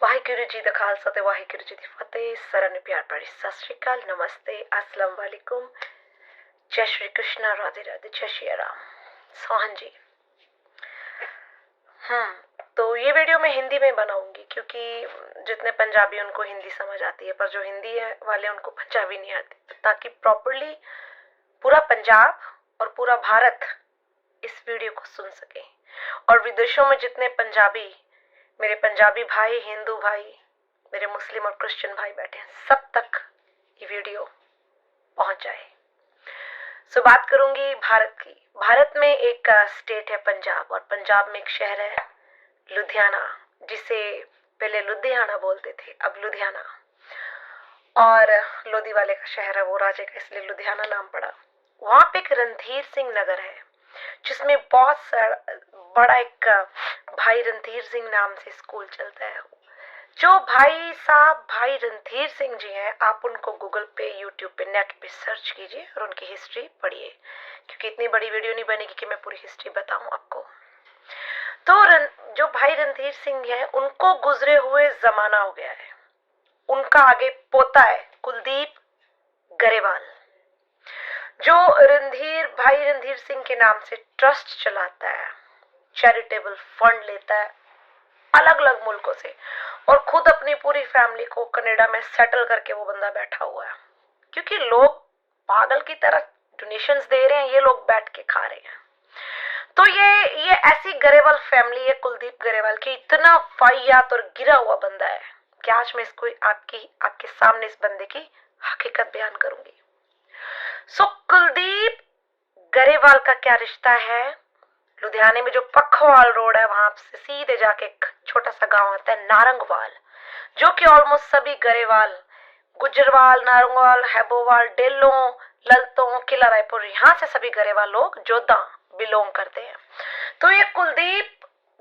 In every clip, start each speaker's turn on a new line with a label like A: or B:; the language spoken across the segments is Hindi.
A: वाहिगुरु जी दा खालसा ते वाहिगुरु जी दी फतेह। सारा ने प्यार भरी सत श्री अकाल, नमस्ते, अस्सलाम वालेकुम, जय श्री कृष्णा, राधे राधे, जय श्री राम, सोहन जी। तो ये वीडियो मैं हिंदी में बनाऊंगी क्योंकि जितने पंजाबी उनको हिंदी समझ आती है, पर जो हिंदी है वाले उनको पंजाबी नहीं आती, ताकि प्रॉपरली पूरा पंजाब और पूरा भारत इस वीडियो को सुन सके। और विदेशों में जितने पंजाबी, मेरे पंजाबी भाई, हिंदू भाई, मेरे मुस्लिम और क्रिश्चियन भाई बैठे हैं, सब तक ये वीडियो पहुंच जाए। बात करूंगी भारत की। भारत में एक स्टेट है पंजाब, और पंजाब में एक शहर है लुधियाना, जिसे पहले लुधियाना बोलते थे, अब लुधियाना। और लोधी वाले का शहर है वो राजे का, इसलिए लुधियाना नाम पड़ा। वहां पे एक रणधीर सिंह नगर है, जिसमें बहुत बड़ा एक भाई रणधीर सिंह नाम से स्कूल चलता है। जो भाई साहब भाई रणधीर सिंह जी हैं, आप उनको गूगल पे, यूट्यूब पे, नेट पे सर्च कीजिए और उनकी हिस्ट्री पढ़िए, क्योंकि इतनी बड़ी वीडियो नहीं बनेगी कि मैं पूरी हिस्ट्री बताऊं आपको। तो जो भाई रणधीर सिंह है, उनको गुजरे हुए जमाना हो गया है। उनका आगे पोता है कुलदीप गरेवाल, जो भाई रणधीर सिंह के नाम से ट्रस्ट चलाता है, चैरिटेबल फंड लेता है अलग अलग मुल्कों से, और खुद अपनी पूरी फैमिली को कनाडा में सेटल करके वो बंदा बैठा हुआ है, क्योंकि लोग पागल की तरह डोनेशंस दे रहे हैं, ये लोग बैठ के खा रहे हैं। तो ये ऐसी गरेवाल फैमिली है कुलदीप गरेवाल की, इतना वाहियात और गिरा हुआ बंदा है कि आज मैं इसको आपके सामने इस बंदे की हकीकत बयान करूंगी। कुलदीप गरेवाल का क्या रिश्ता है? लुधियाने में जो पखवाल रोड है, वहां से सीधे जाके एक छोटा सा गांव आता है नारंगवाल, जो कि ऑलमोस्ट सभी गरेवाल, गुजरवाल, नारंगवाल, हैबोवाल, डेलों, ललतों, किला रायपुर, यहाँ से सभी गरेवाल लोग जोधा बिलोंग करते हैं। तो ये कुलदीप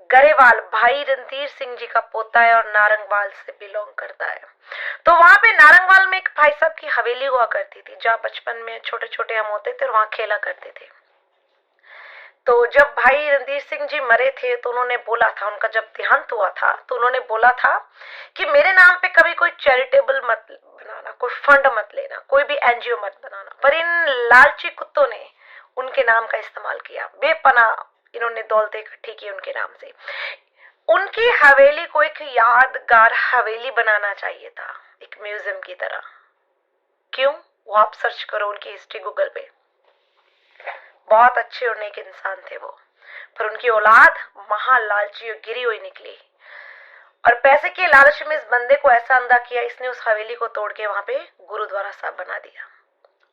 A: गरेवाल भाई रणधीर सिंह जी का पोता है और नारंगवाल से बिलोंग करता है। तो वहां पे नारंगवाल में एक भाई साहब की हवेली हुआ करती थी, जहाँ बचपन में छोटे छोटे हम होते थे और वहां खेला करते थे। तो जब भाई रणधीर सिंह जी मरे थे, तो उन्होंने बोला था, उनका जब देहांत हुआ था, तो उन्होंने बोला था कि मेरे नाम पे कभी कोई चैरिटेबल मत बनाना, कोई फंड मत लेना, कोई भी एनजीओ मत बनाना। पर इन लालची कुत्तों ने उनके नाम का इस्तेमाल किया, बेपनाह इन्होंने दौलत इकट्ठी की उनके नाम से। उनकी हवेली को एक यादगार हवेली बनाना चाहिए था, एक म्यूजियम की तरह। क्यों? वो आप सर्च करो उनकी हिस्ट्री गूगल पे। बहुत अच्छे और नेक इंसान थे वो, पर उनकी औलाद महा लालची और गिरी हुई निकली, और पैसे के लालच में इस बंदे को ऐसा अंधा किया, इसने उस हवेली को तोड़ के वहां पे गुरुद्वारा साहब बना दिया।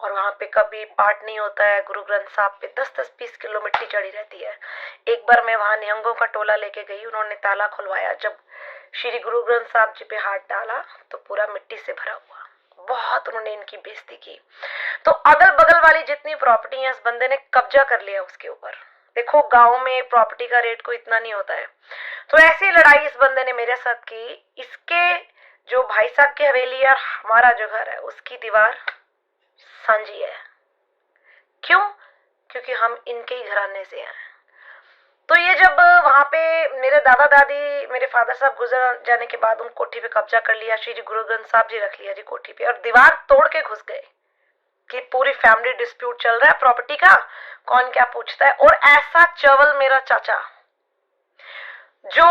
A: और वहां पे कभी पाठ नहीं होता है, गुरु ग्रंथ साहब पे 10-10 किलो मिट्टी चढ़ी रहती है। एक बार मैं वहां निहंगों का टोला लेके गई, उन्होंने ताला खुलवाया, जब श्री गुरु ग्रंथ साहब जी पे हाथ डाला तो पूरा मिट्टी से भरा हुआ। बहुत उन्होंने इनकी बेइज्जती की। तो अगल बगल वाली जितनी प्रॉपर्टी है, इस बंदे ने कब्जा कर लिया उसके ऊपर। देखो, गांव में प्रॉपर्टी का रेट कोई इतना नहीं होता है। तो ऐसी लड़ाई इस बंदे ने मेरे साथ की। इसके जो भाई साहब की हवेली है और हमारा जो घर है, उसकी दीवार सांझी है। क्यों? क्योंकि हम इनके ही घराने से हैं। तो ये जब वहां पे मेरे दादा दादी, मेरे फादर साहब गुजर जाने के बाद उन कोठी पे कब्जा कर लिया, श्री गुरु ग्रंथ साहब जी रख लिया जी कोठी पे, और दीवार तोड़ के घुस गए कि पूरी फैमिली डिस्प्यूट चल रहा है प्रॉपर्टी का, कौन क्या पूछता है। और ऐसा चवल मेरा चाचा, जो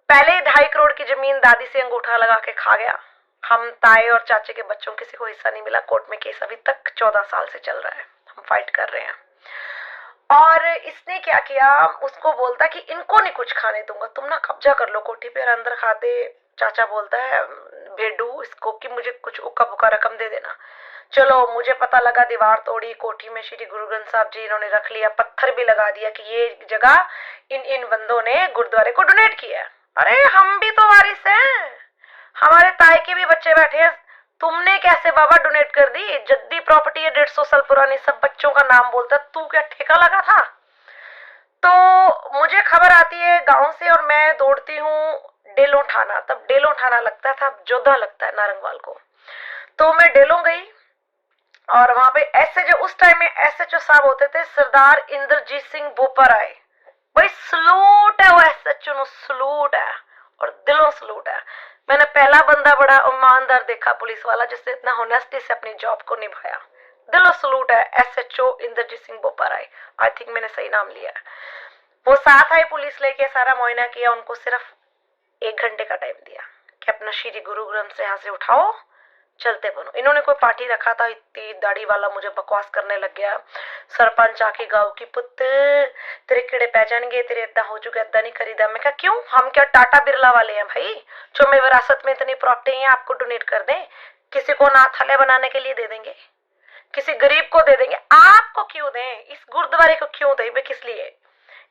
A: पहले 2.5 करोड़ की जमीन दादी से अंगूठा लगा के खा गया, हम ताए और चाचे के बच्चों किसी को हिस्सा नहीं मिला। कोर्ट में केस अभी तक 14 साल से चल रहा है, हम फाइट कर रहे हैं। और इसने क्या किया, उसको बोलता कि इनको नहीं कुछ खाने दूंगा, तुम ना कब्जा कर लो कोठी पे। और अंदर खाते चाचा बोलता है भेडू इसको कि मुझे कुछ उक्का बुक्का रकम दे देना। चलो, मुझे पता लगा, दीवार तोड़ी, कोठी में श्री गुरु ग्रंथ साहब जी इन्होंने रख लिया, पत्थर भी लगा दिया कि ये जगह इन बंदों ने गुरुद्वारे को डोनेट किया। अरे हम भी तो वारिस हैं, हमारे ताए के भी बच्चे बैठे हैं, तुमने कैसे बाबा डोनेट कर दी? जद्दी प्रॉपर्टी है 150 साल पुरानी, सब बच्चों का नाम बोलता, तू क्या ठेका लगा था? तो मुझे खबर आती है गांव से, और मैं दौड़ती हूँ डेलों थाना। तब डेलों थाना लगता था, जोधा लगता है नारंगवाल को। तो मैं डेलों गई, और वहां पे एसएचओ, उस टाइम में एसएचओ साहब होते थे सरदार इंद्रजीत सिंह बोपर आए। भाई सलूट है वो एसएचओ नु, सलूट है। और दिलों सलूट है। मैंने पहला बंदा बड़ा ईमानदार देखा पुलिस वाला जिसने इतना होनेस्टी से अपनी जॉब को निभाया। दिलों सलूट है SHO Inderjit Singh Boparai, I think मैंने सही नाम लिया है। वो साथ आई पुलिस लेके, सारा मुआयना किया, उनको सिर्फ 1 घंटे का टाइम दिया कि अपना श्री गुरु ग्रंथ से यहाँ से उठाओ, चलते बनो। इन्होंने कोई पार्टी रखा था, इतनी दाढ़ी वाला मुझे बकवास करने लग गया। सरपंच आके गाँव की पुत तेरे कीड़े पै जाएंगे, तेरे इतना हो चुका, इतना नहीं खरीदा। मैं कहा क्यों, हम क्या टाटा बिरला वाले हैं भाई जो में विरासत में इतनी प्रॉपर्टी है आपको डोनेट कर दें? किसी को अनाथालय बनाने के लिए दे देंगे, किसी गरीब को दे देंगे, आपको क्यों दें, इस गुरुद्वारे को क्यों दें? वे किस लिए?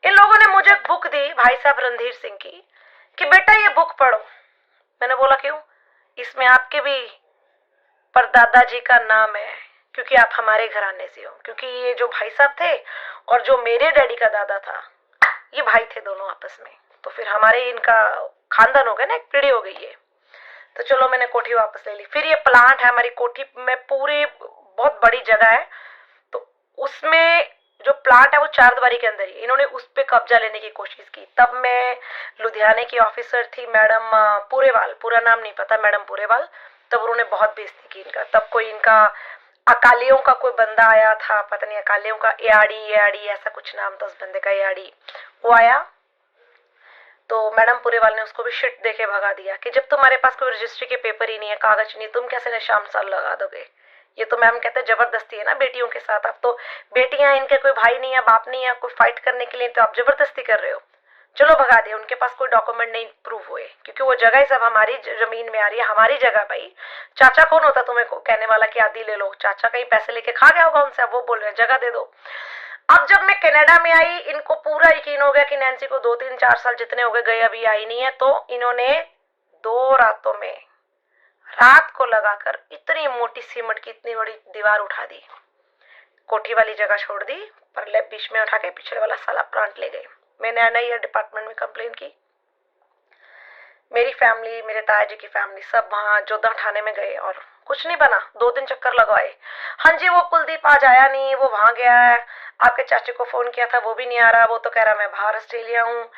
A: इन लोगों ने मुझे बुक दी भाई साहब रणधीर सिंह की कि बेटा ये बुक पढ़ो। मैंने बोला क्यों? इसमें आपके भी परदादा जी का नाम है, क्योंकि आप हमारे घराने से हो। क्योंकि ये जो भाई साहब थे और जो मेरे डैडी का दादा था, ये भाई थे दोनों आपस में, तो फिर हमारे इनका खानदान हो गया ना, एक पीढ़ी हो गई है। तो चलो मैंने कोठी वापस ले ली। फिर ये प्लांट है हमारी कोठी में, पूरी बहुत बड़ी जगह है, तो उसमें जो प्लांट है वो 4 दीवारी के अंदर ही, इन्होंने उस पे कब्जा लेने की कोशिश की। तब मैं लुधियाने की ऑफिसर थी, मैडम पूरेवाल, पूरा नाम नहीं पता, मैडम पूरेवाल। तब उन्होंने बहुत बेइज्जती की इनका। तब कोई इनका अकालियों का कोई बंदा आया था, पता नहीं अकालियों का एआड़ी ऐसा कुछ नाम था उस बंदे का, एआड़ी, वो आया तो मैडम पूरेवाल ने उसको भी शिट देके भगा दिया कि जब तुम्हारे पास कोई रजिस्ट्री के पेपर ही नहीं है, कागज नहीं, तुम कैसे निशान साल लगा दोगे? ये तो मैम कहते हैं जबरदस्ती है ना बेटियों के साथ। अब तो बेटियां, इनके कोई भाई नहीं है, बाप नहीं है, कोई फाइट करने के लिए, तो आप जबरदस्ती कर रहे हो। चलो भगा दिया, उनके पास कोई डॉक्यूमेंट नहीं प्रूव हुए, क्योंकि वो जगह ही सब हमारी जमीन में आ रही है, हमारी जगह भाई। चाचा कौन होता तुम्हें कहने वाला कि आदि ले लो? चाचा कहीं पैसे लेके खा गया होगा उनसे, अब वो बोल रहे हैं जगह दे दो। अब जब मैं कनाडा में आई, इनको पूरा यकीन हो गया कि नैन्सी को 2-3-4 साल जितने हो गए अभी आई नहीं है, तो इन्होंने 2 रातों में रात को लगाकर इतनी मोटी सीमेंट की इतनी बड़ी दीवार उठा दी, कोठी वाली जगह छोड़ दी, पर लेफ्ट बीच में उठा के पिछले वाला साला प्लांट ले गए। मैंने NIA डिपार्टमेंट में कंप्लेन की, मेरी फैमिली, मेरे ताया जी की फैमिली सब वहां जोधा थाने में गए और कुछ नहीं बना। 2 दिन चक्कर लगवाए। हाँ जी, वो कुलदीप आज आया नहीं, वो वहां गया है, आपके चाची को फोन किया था वो भी नहीं आ रहा, वो तो कह रहा मैं बाहर ऑस्ट्रेलिया हूँ,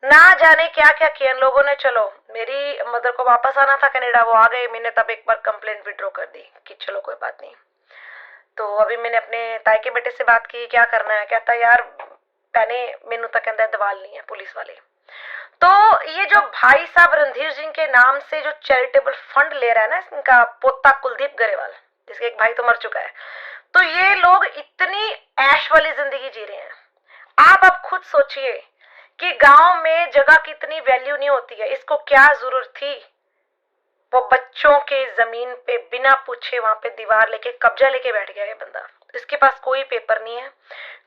A: ना जाने क्या क्या किया इन लोगों ने। चलो मेरी मदर को वापस आना था कनाडा, वो आ गए। मैंने तब एक बार कंप्लेंट विड्रॉ कर दी कि चलो कोई बात नहीं। तो अभी मैंने अपने ताई के बेटे से बात की, क्या करना है? कहता यार भैने मैनू तो कहता है दवाल नहीं है पुलिस वाले। तो ये जो भाई साहब रणधीर सिंह के नाम से जो चैरिटेबल फंड ले रहा है ना, इनका पोता कुलदीप गरेवाल, जिसके एक भाई तो मर चुका है, तो ये लोग इतनी ऐश वाली जिंदगी जी रहे हैं। आप अब खुद सोचिए कि गांव में जगह की इतनी वैल्यू नहीं होती है, इसको क्या जरूरत थी? वो बच्चों के जमीन पे बिना पूछे वहां पे दीवार लेके कब्जा लेके बैठ गया ये बंदा। इसके पास कोई पेपर नहीं है,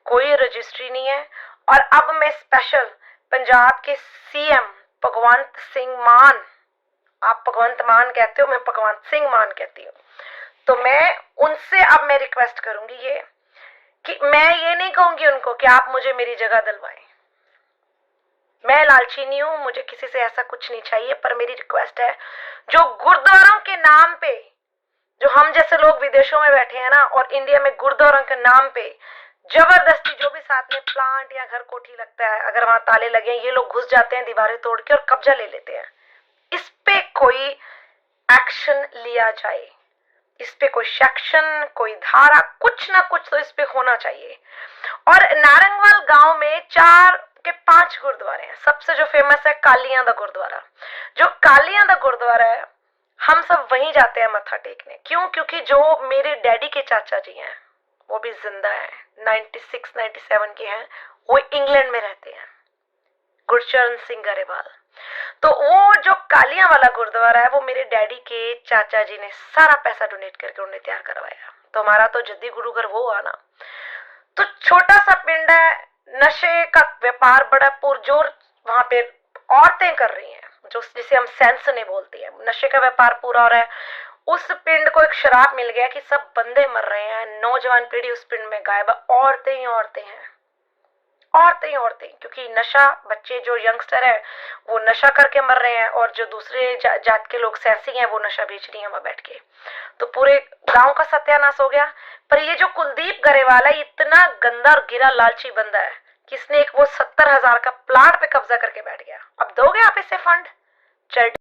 A: कोई रजिस्ट्री नहीं है। और अब मैं स्पेशल पंजाब के CM भगवंत सिंह मान, आप भगवंत मान कहते हो, मैं भगवंत सिंह मान कहती हूँ, तो मैं उनसे अब मैं रिक्वेस्ट करूंगी ये कि मैं ये नहीं कहूंगी उनको कि आप मुझे मेरी जगह दिलवाएं। मैं लालची नहीं हूं, मुझे किसी से ऐसा कुछ नहीं चाहिए, पर मेरी रिक्वेस्ट है जो गुरुद्वारों के नाम पे, जो हम जैसे लोग विदेशों में बैठे हैं ना, और इंडिया में गुरुद्वारों के नाम पे जबरदस्ती जो भी साथ में प्लांट या घर कोठी लगता है, अगर वहां ताले लगे हैं, ये लोग घुस जाते हैं दीवारें तोड़ के और कब्जा ले लेते हैं। इस पे कोई एक्शन लिया जाए, इस पे कोई सेक्शन, कोई धारा, कुछ ना कुछ तो इस पे होना चाहिए। और नारंगवाल गांव में 4 के 5 गुरुद्वारे हैं। सबसे जो फेमस है कालियां दा गुरुद्वारा। जो कालियां दा गुरुद्वारा है, हम सब वहीं जाते हैं मत्था टेकने। क्यों? क्योंकि जो मेरे डैडी के चाचा जी हैं वो भी जिंदा है, 96-97 के हैं, वो इंग्लैंड में रहते हैं, गुरचरण सिंह गरेवाल। तो वो जो कालियां वाला गुरुद्वारा है, वो मेरे डैडी के चाचा जी ने सारा पैसा डोनेट करके उन्हें तैयार करवाया। तो हमारा तो जद्दी गुरु घर वो आना। तो छोटा सा पिंड है, नशे का व्यापार बड़ा पुरजोर वहां पे औरतें कर रही हैं, जो जिसे हम सेंस नहीं बोलती है, नशे का व्यापार पूरा हो रहा है। उस पिंड को एक शराब मिल गया कि सब बंदे मर रहे हैं, नौजवान पीढ़ी उस पिंड में गायब है, औरतें ही औरतें हैं, औरतें ही औरतें, क्योंकि नशा, बच्चे जो यंगस्टर है वो नशा करके मर रहे हैं, और जो दूसरे जात के लोग सैंसी हैं वो नशा बेच रही हैं वहां बैठ के। तो पूरे गांव का सत्यानाश हो गया। पर ये जो कुलदीप गरेवाल है, इतना गंदा और गिरा लालची बंदा है कि इसने एक वो 70,000 का प्लाट पे कब्जा करके बैठ गया। अब दोगे आप इसे फंड? चल